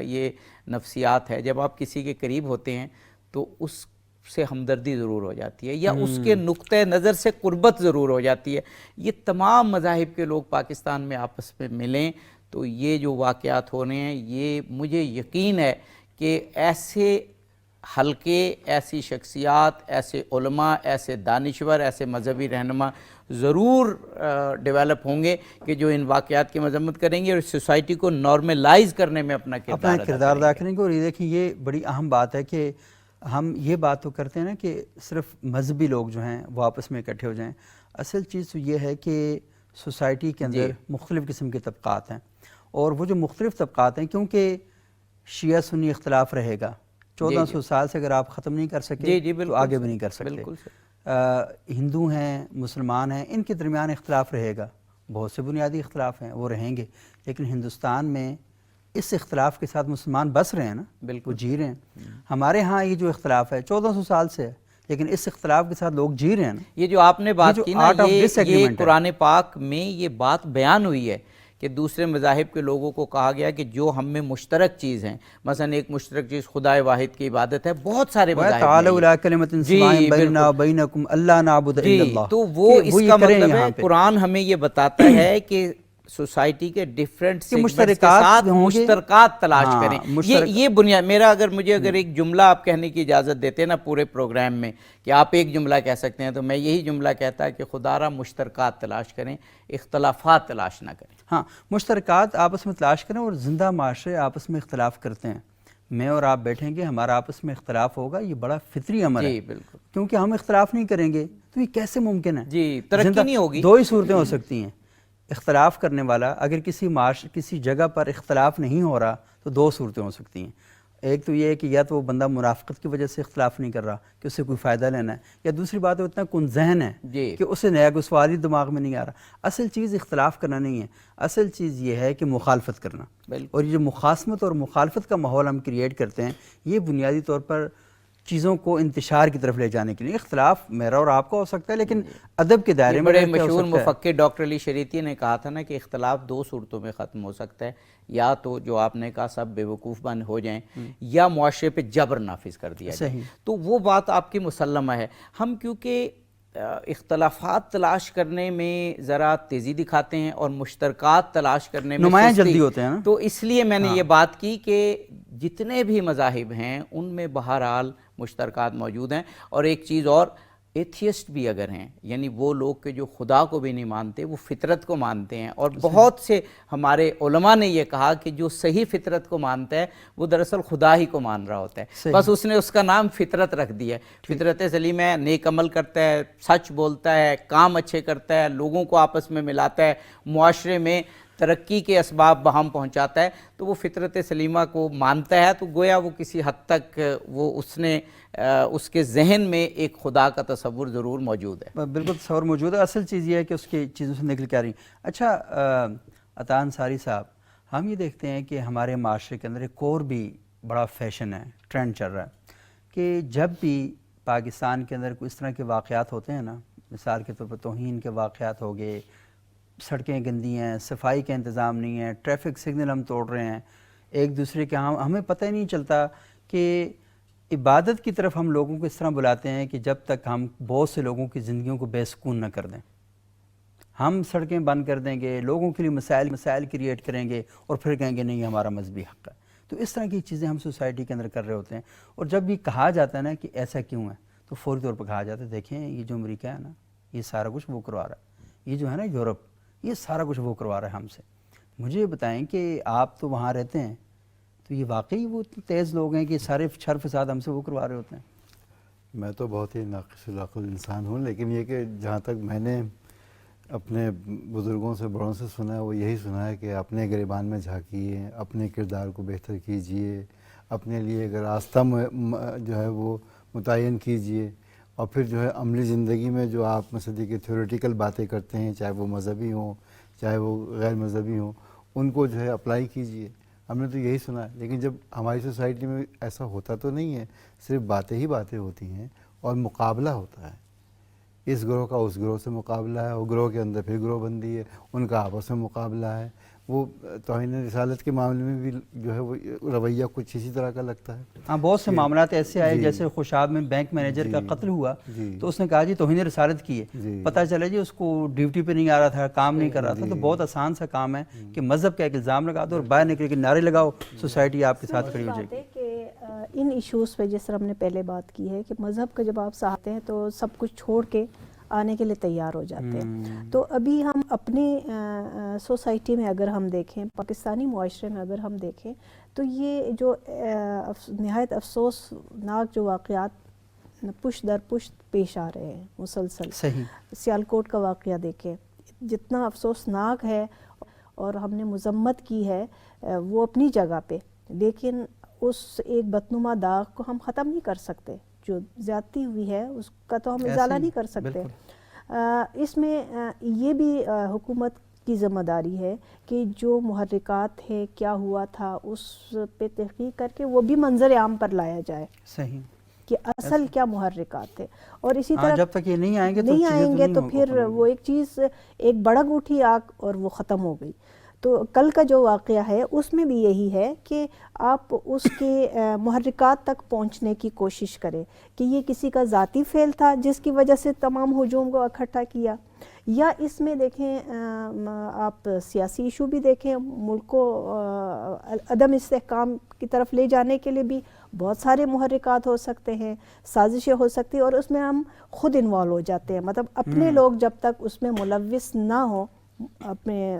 یہ نفسیات ہے، جب آپ کسی کے قریب ہوتے ہیں تو اس سے ہمدردی ضرور ہو جاتی ہے، یا اس کے نقطہ نظر سے قربت ضرور ہو جاتی ہے۔ یہ تمام مذاہب کے لوگ پاکستان میں آپس میں ملیں تو یہ جو واقعات ہو رہے ہیں، یہ مجھے یقین ہے کہ ایسے حلقے، ایسی شخصیات، ایسے علماء، ایسے دانشور، ایسے مذہبی رہنما ضرور ڈیولپ ہوں گے کہ جو ان واقعات کی مذمت کریں گے اور سوسائٹی کو نارملائز کرنے میں اپنا کردار ادا کریں گے۔ اور یہ دیکھیں، یہ بڑی اہم بات ہے کہ ہم یہ بات تو کرتے ہیں نا کہ صرف مذہبی لوگ جو ہیں وہ آپس میں اکٹھے ہو جائیں، اصل چیز تو یہ ہے کہ سوسائٹی کے اندر مختلف قسم کے طبقات ہیں، اور وہ جو مختلف طبقات ہیں، کیونکہ شیعہ سنی اختلاف رہے گا، 1400 سال سے اگر آپ ختم نہیں کر سکے تو آگے بھی نہیں کر سکتے۔ ہندو ہیں، مسلمان ہیں، ان کے درمیان اختلاف رہے گا، بہت سے بنیادی اختلاف ہیں وہ رہیں گے، لیکن ہندوستان میں اس اختلاف کے ساتھ مسلمان بس رہے ہیں نا، وہ جی رہے ہیں۔ ہمارے ہاں یہ جو اختلاف ہے 1400 سال سے ہے، لیکن اس اختلاف کے ساتھ لوگ جی رہے ہیں نا۔ یہ جو آپ نے بات کی نا، یہ قرآن پاک میں یہ بات بیان ہوئی ہے کہ دوسرے مذاہب کے لوگوں کو کہا گیا کہ جو ہم میں مشترک چیز ہیں، مثلا ایک مشترک چیز خدا واحد کی عبادت ہے، بہت سارے مذاہب تعالوا میں الی کلمۃ سواء بیننا وبینکم الا نعبد الا اللہ، تو وہ اس یہ کا کریں مطلب ہے یہاں پہ قرآن ہمیں یہ بتاتا ہے کہ سوسائٹی کے ڈیفرنٹ سیگمنٹس کے مشترکات ساتھ ہوں گے، مشترکات تلاش ہاں، کریں. مشترک- یہ بنیاد میرا مجھے اگر ایک جملہ آپ کہنے کی اجازت دیتے ہیں نا پورے پروگرام میں کہ آپ ایک جملہ کہہ سکتے ہیں، تو میں یہی جملہ کہتا ہے کہ خدا را مشترکات تلاش کریں، اختلافات تلاش نہ کریں. ہاں، مشترکات آپس میں تلاش کریں، اور زندہ معاشرے آپس میں اختلاف کرتے ہیں. میں اور آپ بیٹھیں گے، ہمارا آپس میں اختلاف ہوگا، یہ بڑا فطری امر ہے. جی بالکل. کیونکہ ہم اختلاف نہیں کریں گے تو یہ کیسے ممکن ہے؟ جی، ترقی نہیں ہوگی. دو ہی صورتیں ہو سکتی ہیں. اختلاف کرنے والا اگر کسی جگہ پر اختلاف نہیں ہو رہا تو دو صورتیں ہو سکتی ہیں. ایک تو یہ ہے کہ یا تو وہ بندہ منافقت کی وجہ سے اختلاف نہیں کر رہا کہ اس سے کوئی فائدہ لینا ہے، یا دوسری بات ہے اتنا کن ذہن ہے جی. کہ اسے نیا کوئی سوال ہی دماغ میں نہیں آ رہا. اصل چیز اختلاف کرنا نہیں ہے، اصل چیز یہ ہے کہ مخالفت کرنا. اور یہ جو مخاصمت اور مخالفت کا ماحول ہم کریٹ کرتے ہیں، یہ بنیادی طور پر چیزوں کو انتشار کی طرف لے جانے کے لیے. اختلاف میرا اور آپ کا ہو سکتا ہے لیکن ادب کے دائرے میں بڑے رہ کے ہو مشہور سکتا ہے. مفکر ڈاکٹر علی شریعتی نے کہا تھا نا کہ اختلاف دو صورتوں میں ختم ہو سکتا ہے، یا تو جو آپ نے کہا سب بے وقوف بن ہو جائیں، یا معاشرے پہ جبر نافذ کر دیا جائے. صحیح. تو وہ بات آپ کی مسلمہ ہے. ہم کیونکہ اختلافات تلاش کرنے میں ذرا تیزی دکھاتے ہیں اور مشترکات تلاش کرنے میں نمایاں سستی، جلدی ہوتے ہیں نا. تو اس لیے میں نے یہ بات کی کہ جتنے بھی مذاہب ہیں ان میں بہرحال مشترکات موجود ہیں. اور ایک چیز اور، ایتھیسٹ بھی اگر ہیں، یعنی وہ لوگ کہ جو خدا کو بھی نہیں مانتے، وہ فطرت کو مانتے ہیں. اور بہت سے ہمارے علماء نے یہ کہا کہ جو صحیح فطرت کو مانتا ہے وہ دراصل خدا ہی کو مان رہا ہوتا ہے، بس اس نے اس کا نام فطرت رکھ دیا ہے. فطرت سلیم ہے، نیک عمل کرتا ہے، سچ بولتا ہے، کام اچھے کرتا ہے، لوگوں کو آپس میں ملاتا ہے، معاشرے میں ترقی کے اسباب بہم پہنچاتا ہے. تو وہ فطرت سلیمہ کو مانتا ہے، تو گویا وہ کسی حد تک وہ اس کے ذہن میں ایک خدا کا تصور ضرور موجود ہے. بالکل تصور موجود ہے. اصل چیز یہ ہے کہ اس کی چیزوں سے نکل کے آ رہی. اچھا عطا انصاری صاحب، ہم یہ دیکھتے ہیں کہ ہمارے معاشرے کے اندر ایک اور بھی بڑا فیشن ہے، ٹرینڈ چل رہا ہے کہ جب بھی پاکستان کے اندر کوئی اس طرح کے واقعات ہوتے ہیں نا، مثال کے طور پر توہین کے واقعات ہو گئے، سڑکیں گندی ہیں، صفائی کا انتظام نہیں ہے، ٹریفک سگنل ہم توڑ رہے ہیں، ایک دوسرے کے ہمیں پتہ ہی نہیں چلتا کہ عبادت کی طرف ہم لوگوں کو اس طرح بلاتے ہیں کہ جب تک ہم بہت سے لوگوں کی زندگیوں کو بے سکون نہ کر دیں، ہم سڑکیں بند کر دیں گے، لوگوں کے لیے مسائل کریٹ کریں گے اور پھر کہیں گے نہیں ہمارا مذہبی حق ہے. تو اس طرح کی چیزیں ہم سوسائٹی کے اندر کر رہے ہوتے ہیں. اور جب یہ کہا جاتا ہے نا کہ ایسا کیوں ہے، تو فوری طور پر کہا جاتا ہے دیکھیں یہ جو امریکہ ہے نا یہ سارا کچھ وہ کروا رہا ہے، یہ جو ہے نا یورپ یہ سارا کچھ وہ کروا رہا ہے ہم سے. مجھے بتائیں کہ آپ تو وہاں رہتے ہیں، تو یہ واقعی وہ تیز لوگ ہیں کہ سارے شر فساد ہم سے وہ کروا رہے ہوتے ہیں؟ میں تو بہت ہی ناقص العقل انسان ہوں، لیکن یہ کہ جہاں تک میں نے اپنے بزرگوں سے بڑوں سے سنا ہے وہ یہی سنا ہے کہ اپنے گریبان میں جھانکیے، اپنے کردار کو بہتر کیجئے، اپنے لیے ایک راستہ جو ہے وہ متعین کیجئے، اور پھر جو ہے عملی زندگی میں جو آپ مثلا کہ تھیوریٹیکل باتیں کرتے ہیں، چاہے وہ مذہبی ہوں چاہے وہ غیر مذہبی ہوں، ان کو جو ہے اپلائی کیجئے. ہم نے تو یہی سنا ہے، لیکن جب ہماری سوسائٹی میں ایسا ہوتا تو نہیں ہے، صرف باتیں ہی باتیں ہوتی ہیں اور مقابلہ ہوتا ہے. اس گروہ کا اس گروہ سے مقابلہ ہے، وہ گروہ کے اندر پھر گروہ بندی ہے، ان کا آپس میں مقابلہ ہے. وہ توہین رسالت کے معاملے میں بھی جو ہے وہ رویہ کچھ اسی طرح کا لگتا ہے. ہاں، بہت سے معاملات ایسے آئے جیسے خوشاب میں بینک مینیجر کا قتل ہوا تو اس نے کہا جی توہین رسالت کی ہے، پتہ چلا جی اس کو ڈیوٹی پہ نہیں آ رہا تھا، کام نہیں کر رہا تھا. تو بہت آسان سا کام ہے کہ مذہب کا ایک الزام لگا دو اور باہر نکل کے نعرے لگاؤ، سوسائٹی آپ کے ساتھ کھڑی ہو جائے گی. کہ ان ایشوز پہ جس طرح ہم نے پہلے بات کی ہے کہ مذہب کا جب آپ ساتھ ہیں تو سب کچھ چھوڑ کے آنے کے لیے تیار ہو جاتے ہیں. تو ابھی ہم اپنی سوسائٹی میں اگر ہم دیکھیں، پاکستانی معاشرے میں اگر ہم دیکھیں، تو یہ جو نہایت افسوسناک جو واقعات پشت در پشت پیش آ رہے ہیں مسلسل. صحیح. سیالکوٹ کا واقعہ دیکھیں، جتنا افسوسناک ہے اور ہم نے مذمت کی ہے وہ اپنی جگہ پہ، لیکن اس ایک بدنما داغ کو ہم ختم نہیں کر سکتے. جو زیادتی ہوئی ہے اس کا تو ہم ازالہ نہیں کر سکتے. اس میں یہ بھی حکومت کی ذمہ داری ہے کہ جو محرکات ہے کیا ہوا تھا اس پہ تحقیق کر کے وہ بھی منظر عام پر لایا جائے. صحیح. کہ اصل کیا محرکات تھے. اور اسی طرح جب تک یہ نہیں آئیں گے تو پھر وہ ایک چیز ایک بڑک اٹھی آگ اور وہ ختم ہو گئی. تو کل کا جو واقعہ ہے اس میں بھی یہی ہے کہ آپ اس کے محرکات تک پہنچنے کی کوشش کریں کہ یہ کسی کا ذاتی فعل تھا جس کی وجہ سے تمام ہجوم کو اکٹھا کیا، یا اس میں دیکھیں آپ سیاسی ایشو بھی دیکھیں، ملک کو عدم استحکام کی طرف لے جانے کے لیے بھی بہت سارے محرکات ہو سکتے ہیں، سازشیں ہو سکتی ہیں، اور اس میں ہم خود انوالو ہو جاتے ہیں. مطلب اپنے لوگ جب تک اس میں ملوث نہ ہوں، اپنے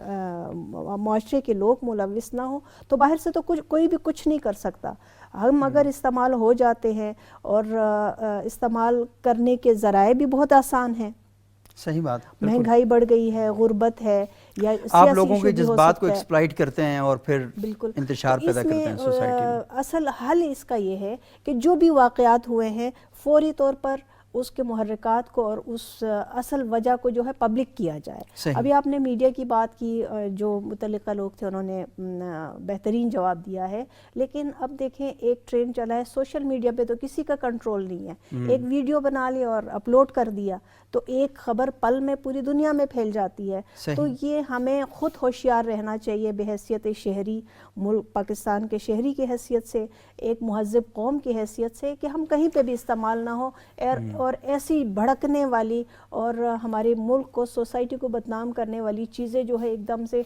معاشرے کے لوگ ملوث نہ ہوں، تو باہر سے تو کوئی بھی کچھ نہیں کر سکتا. ہم اگر استعمال ہو جاتے ہیں اور استعمال کرنے کے ذرائع بھی بہت آسان ہیں. صحیح بات. مہنگائی بڑھ گئی ہے، غربت ہے، یا آپ لوگوں کے جذبات کو ایکسپلائٹ کرتے ہیں اور پھر بالکل انتشار پیدا کرتے ہیں سوسائٹی میں. اصل حل اس کا یہ ہے کہ جو بھی واقعات ہوئے ہیں فوری طور پر اس کے محرکات کو اور اس اصل وجہ کو جو ہے پبلک کیا جائے. ابھی آپ نے میڈیا کی بات کی، جو متعلقہ لوگ تھے انہوں نے بہترین جواب دیا ہے، لیکن اب دیکھیں ایک ٹرینڈ چلا ہے سوشل میڈیا پہ، تو کسی کا کنٹرول نہیں ہے. ایک ویڈیو بنا لی اور اپلوڈ کر دیا تو ایک خبر پل میں پوری دنیا میں پھیل جاتی ہے. تو یہ ہمیں خود ہوشیار رہنا چاہیے بحیثیت شہری، ملک پاکستان کے شہری کی حیثیت سے، ایک مہذب قوم کی حیثیت سے، کہ ہم کہیں پہ بھی استعمال نہ ہو اور ایسی بھڑکنے والی اور ہمارے ملک کو، سوسائٹی کو بدنام کرنے والی چیزیں جو ہے ایک دم سے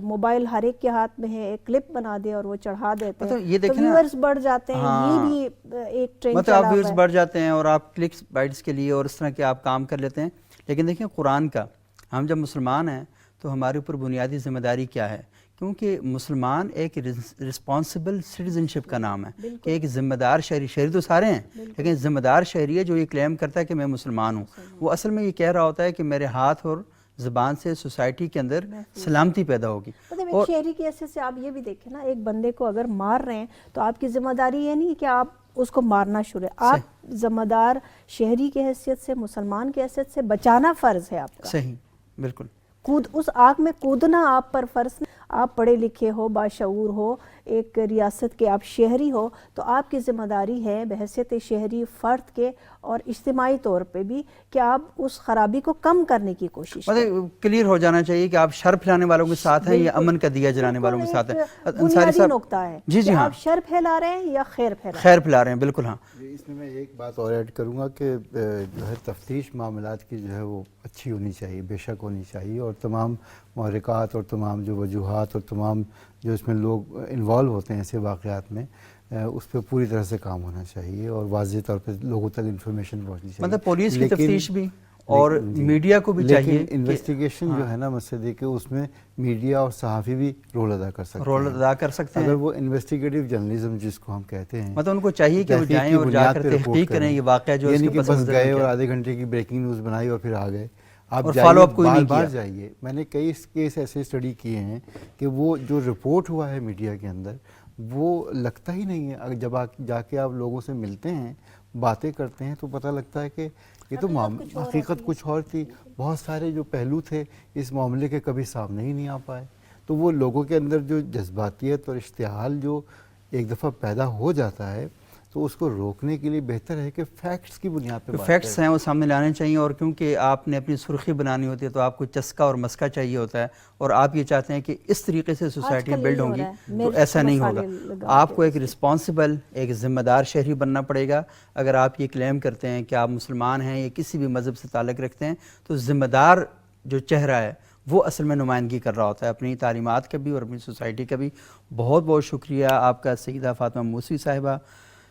موبائل ہر ایک کے ہاتھ میں ہے، ایک کلپ بنا دے اور وہ چڑھا دیتے ہیں تو ویورز بڑھ جاتے ہیں. یہ بھی ایک ٹرینڈ چلا ہوا ہے. ویورز بڑھ جاتے ہیں اور آپ کلکس بائٹس کے لیے اور اس طرح کے آپ کام کر لیتے ہیں. لیکن دیکھیں قرآن کا، ہم جب مسلمان ہیں تو ہمارے اوپر بنیادی ذمہ داری کیا ہے؟ کیونکہ مسلمان ایک رسپانسبل سٹیزنشپ کا نام ہے کہ ایک ذمہ دار شہری تو سارے ہیں، لیکن ذمہ دار شہری ہے جو یہ کلیم کرتا ہے کہ میں مسلمان ہوں. وہ اصل میں یہ کہہ رہا ہوتا ہے کہ میرے ہاتھ اور زبان سے سوسائٹی کے اندر سلامتی پیدا ہوگی. مطلب ایک شہری کی حیثیت سے آپ یہ بھی دیکھیں نا، ایک بندے کو اگر مار رہے ہیں تو آپ کی ذمہ داری یہ نہیں کہ آپ اس کو مارنا شروع ہے، آپ ذمہ دار شہری کی حیثیت سے، مسلمان کی حیثیت سے بچانا فرض ہے آپ کا. صحیح، بالکل. اس آگ میں کودنا آپ پر فرض. آپ پڑھے لکھے ہو، باشعور ہو، ایک ریاست کے آپ شہری ہو، تو آپ کی ذمہ داری ہے بحیثیت شہری فرد کے اور اجتماعی طور پہ بھی کہ آپ اس خرابی کو کم کرنے کی کوشش کریں. مطلب کلیئر ہو جانا چاہیے کہ آپ شر پھیلانے والوں کے ساتھ ہیں یا امن کا دیا جلانے والوں کے ساتھ ہیں. بنیادی نقطہ ہے جی کہ ہاں، آپ شر پھیلا رہے ہیں یا خیر پھیلا رہے ہیں. بالکل ہاں. اس میں ایک بات اور ایڈ کروں گا کہ جو ہے تفتیش معاملات کی جو ہے وہ اچھی ہونی چاہیے، بے شک ہونی چاہیے، اور تمام محرکات اور تمام جو وجوہات اور تمام جو اس میں لوگ انوالو ہوتے ہیں ایسے واقعات میں، اس پہ پوری طرح سے کام ہونا چاہیے اور واضح طور پہ لوگوں تک انفارمیشن پہنچنی چاہیے. مطلب پولیس کی تفتیش بھی اور میڈیا کو بھی چاہیے. لیکن انویسٹیگیشن جو ہے نا مسئلہ کہ اس میں میڈیا اور صحافی بھی رول ادا کر سکتے ہیں. اگر وہ انویسٹیگیٹو جرنلزم جس کو ہم کہتے ہیں، مطلب ان کو چاہیے کہ وہ جائیں اور جا کر تحقیق کریں یہ واقعہ جو یعنی کہ بس گئے اور آدھے گھنٹے کی بریکنگ نیوز بنائی اور پھر آ گئے. آپ جائیے، بار جائیے. میں نے کئی کیس ایسے اسٹڈی کیے ہیں کہ وہ جو رپورٹ ہوا ہے میڈیا کے اندر وہ لگتا ہی نہیں ہے. جب جا کے آپ لوگوں سے ملتے ہیں، باتیں کرتے ہیں، تو پتہ لگتا ہے کہ یہ تو حقیقت کچھ اور تھی. بہت سارے جو پہلو تھے اس معاملے کے کبھی سامنے ہی نہیں آ پائے. تو وہ لوگوں کے اندر جو جذباتیت اور اشتعال جو ایک دفعہ پیدا ہو جاتا ہے، تو اس کو روکنے کے لیے بہتر ہے کہ فیکٹس کی بنیاد پہ فیکٹس ہیں وہ سامنے لانے چاہیے. اور کیونکہ آپ نے اپنی سرخی بنانی ہوتی ہے تو آپ کو چسکا اور مسکا چاہیے ہوتا ہے، اور آپ یہ چاہتے ہیں کہ اس طریقے سے سوسائٹی بلڈ ہوں گی، تو ایسا نہیں ہوگا. آپ کو ایک رسپانسبل، ایک ذمہ دار شہری بننا پڑے گا. اگر آپ یہ کلیم کرتے ہیں کہ آپ مسلمان ہیں یا کسی بھی مذہب سے تعلق رکھتے ہیں، تو ذمہ دار جو چہرہ ہے وہ اصل میں نمائندگی کر رہا ہوتا ہے اپنی تعلیمات کا بھی اور اپنی سوسائٹی کا بھی. بہت بہت شکریہ آپ کا سیدہ فاطمہ موسوی صاحبہ،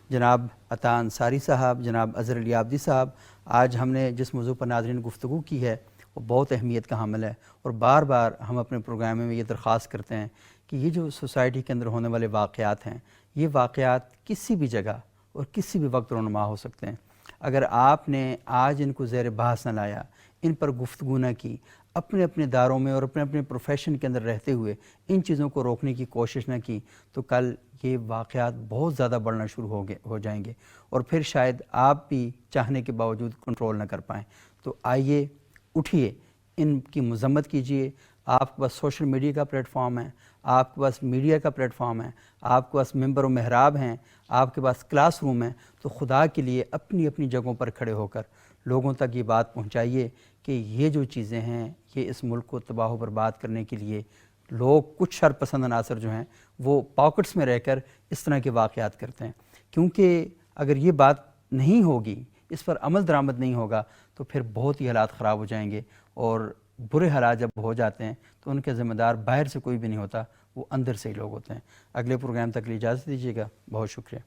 جناب عطا انصاری صاحب، جناب اظہر علی عابدی صاحب. آج ہم نے جس موضوع پر ناظرین گفتگو کی ہے وہ بہت اہمیت کا حامل ہے، اور بار بار ہم اپنے پروگرام میں یہ درخواست کرتے ہیں کہ یہ جو سوسائٹی کے اندر ہونے والے واقعات ہیں، یہ واقعات کسی بھی جگہ اور کسی بھی وقت رونما ہو سکتے ہیں. اگر آپ نے آج ان کو زیر بحث نہ لایا، ان پر گفتگو نہ کی، اپنے اپنے داروں میں اور اپنے اپنے پروفیشن کے اندر رہتے ہوئے ان چیزوں کو روکنے کی کوشش نہ کی، تو کل یہ واقعات بہت زیادہ بڑھنا شروع ہو جائیں گے، اور پھر شاید آپ بھی چاہنے کے باوجود کنٹرول نہ کر پائیں. تو آئیے، اٹھیے، ان کی مذمت کیجیے. آپ کے پاس سوشل میڈیا کا پلیٹ فارم ہے، آپ کے پاس میڈیا کا پلیٹ فارم ہے، آپ کے پاس ممبر و محراب ہیں، آپ کے پاس کلاس روم ہے. تو خدا کے لیے اپنی اپنی جگہوں پر کھڑے ہو کر لوگوں تک یہ بات پہنچائیے کہ یہ جو چیزیں ہیں یہ اس ملک کو تباہ و برباد کرنے کے لیے لوگ کچھ شر پسند عناصر جو ہیں وہ پاکٹس میں رہ کر اس طرح کے واقعات کرتے ہیں. کیونکہ اگر یہ بات نہیں ہوگی, اس پر عمل درآمد نہیں ہوگا, تو پھر بہت ہی حالات خراب ہو جائیں گے, اور برے حالات جب ہو جاتے ہیں تو ان کے ذمہ دار باہر سے کوئی بھی نہیں ہوتا, وہ اندر سے ہی لوگ ہوتے ہیں. اگلے پروگرام تک کے لیے اجازت دیجیے گا. بہت شکریہ.